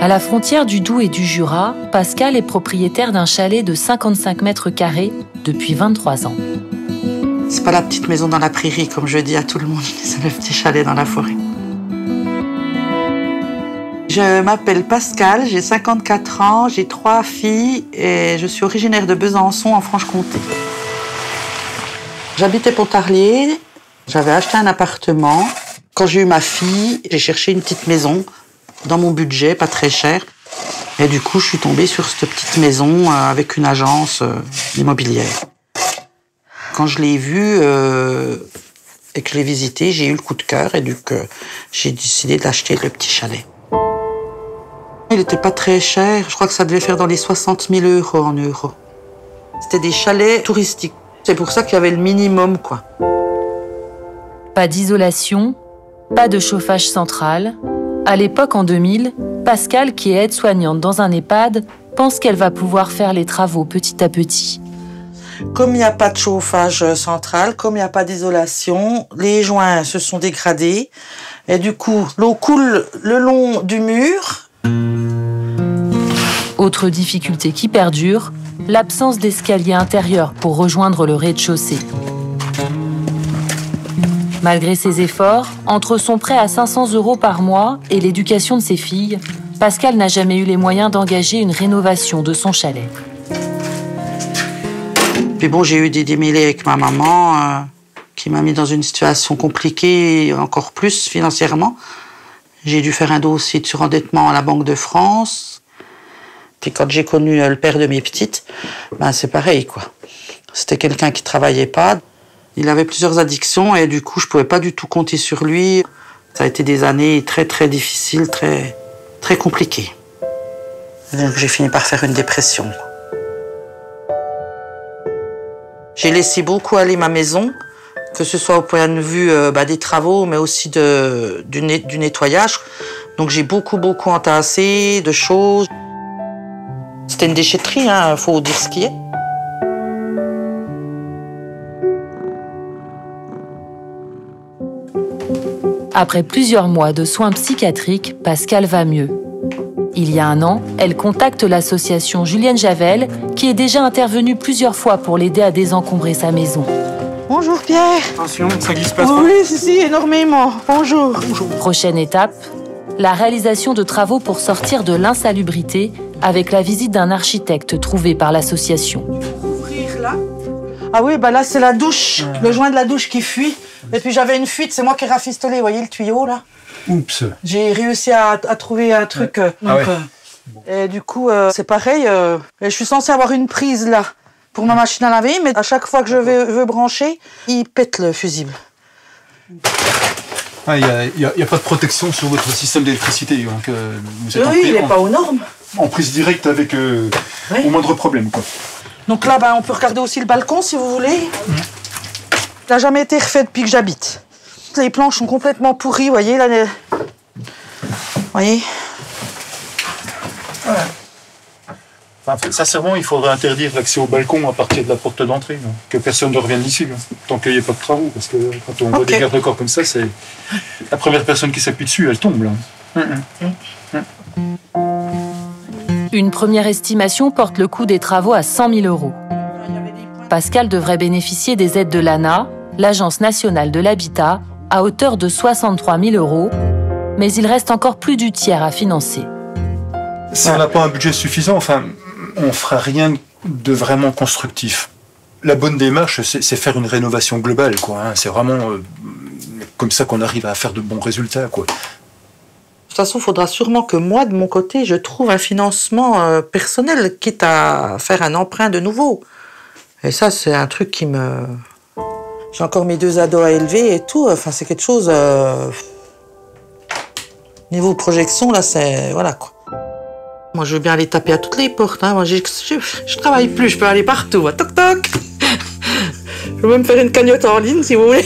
À la frontière du Doubs et du Jura, Pascal est propriétaire d'un chalet de 55 mètres carrés depuis 23 ans. C'est pas la petite maison dans la prairie, comme je dis à tout le monde, c'est le petit chalet dans la forêt. Je m'appelle Pascal, j'ai 54 ans, j'ai 3 filles et je suis originaire de Besançon, en Franche-Comté. J'habitais Pontarlier, j'avais acheté un appartement. Quand j'ai eu ma fille, j'ai cherché une petite maison dans mon budget, pas très cher. Et du coup, je suis tombée sur cette petite maison avec une agence immobilière. Quand je l'ai vue et que je l'ai visitée, j'ai eu le coup de cœur et donc j'ai décidé d'acheter le petit chalet. Il n'était pas très cher, je crois que ça devait faire dans les 60 000 € en euros. C'était des chalets touristiques. C'est pour ça qu'il y avait le minimum, quoi. Pas d'isolation, pas de chauffage central. À l'époque, en 2000, Pascal, qui est aide-soignante dans un EHPAD, pense qu'elle va pouvoir faire les travaux petit à petit. Comme il n'y a pas de chauffage central, comme il n'y a pas d'isolation, les joints se sont dégradés. Et du coup, l'eau coule le long du mur. Autre difficulté qui perdure, l'absence d'escalier intérieur pour rejoindre le rez-de-chaussée. Malgré ses efforts, entre son prêt à 500 € par mois et l'éducation de ses filles, Pascal n'a jamais eu les moyens d'engager une rénovation de son chalet. Puis bon, j'ai eu des démêlés avec ma maman qui m'a mis dans une situation compliquée, encore plus financièrement. J'ai dû faire un dossier de surendettement à la Banque de France. Puis quand j'ai connu le père de mes petites, ben c'est pareil, quoi. C'était quelqu'un qui travaillait pas. Il avait plusieurs addictions et du coup, je pouvais pas du tout compter sur lui. Ça a été des années très, très difficiles, très, très compliquées. Et donc j'ai fini par faire une dépression. J'ai laissé beaucoup aller ma maison, que ce soit au point de vue des travaux, mais aussi du nettoyage. Donc j'ai beaucoup entassé de choses. C'était une déchetterie, hein, faut dire ce qui est. Après plusieurs mois de soins psychiatriques, Pascal va mieux. Il y a 1 an, elle contacte l'association Julienne Javel, qui est déjà intervenue plusieurs fois pour l'aider à désencombrer sa maison. Bonjour Pierre. Attention, ça glisse pas trop. Oui, si, énormément. Bonjour. Bonjour. Prochaine étape, la réalisation de travaux pour sortir de l'insalubrité avec la visite d'un architecte trouvé par l'association. Ouvrir là. Ah oui, là c'est la douche, le joint de la douche qui fuit. Et puis j'avais une fuite, c'est moi qui ai rafistolé, vous voyez le tuyau là. Oups. J'ai réussi à trouver un truc. Et du coup, c'est pareil. Je suis censée avoir une prise là pour ma machine à laver, mais à chaque fois que je veux brancher, il pète le fusible. Il n'y a pas de protection sur votre système d'électricité. Donc, vous êtes oui, il n'est pas aux normes. En prise directe avec au moindre problème, quoi. Donc là, on peut regarder aussi le balcon si vous voulez. Il n'a jamais été refait depuis que j'habite. Les planches sont complètement pourries, vous voyez, là. Voyez. Voilà. Enfin, sincèrement, il faudrait interdire l'accès au balcon à partir de la porte d'entrée, hein. Que personne ne revienne ici, hein, tant qu'il n'y ait pas de travaux. Parce que quand on voit des garde-corps comme ça, c'est la première personne qui s'appuie dessus, elle tombe, là. Une première estimation porte le coût des travaux à 100 000 €. Pascal devrait bénéficier des aides de l'ANA, l'Agence nationale de l'habitat, à hauteur de 63 000 €, mais il reste encore plus du tiers à financer. Si on n'a pas un budget suffisant, on fera rien de vraiment constructif. La bonne démarche, c'est faire une rénovation globale, quoi. Hein. C'est vraiment comme ça qu'on arrive à faire de bons résultats, quoi. De toute façon, il faudra sûrement que moi, de mon côté, je trouve un financement personnel, quitte à faire un emprunt de nouveau. Et ça, c'est un truc qui me... J'ai encore mes 2 ados à élever et tout. Enfin, c'est quelque chose... Niveau projection, là, c'est... Voilà, quoi. Moi, je veux bien aller taper à toutes les portes. Hein. Moi, je travaille plus, je peux aller partout. Toc, toc. Je peux même faire une cagnotte en ligne, si vous voulez.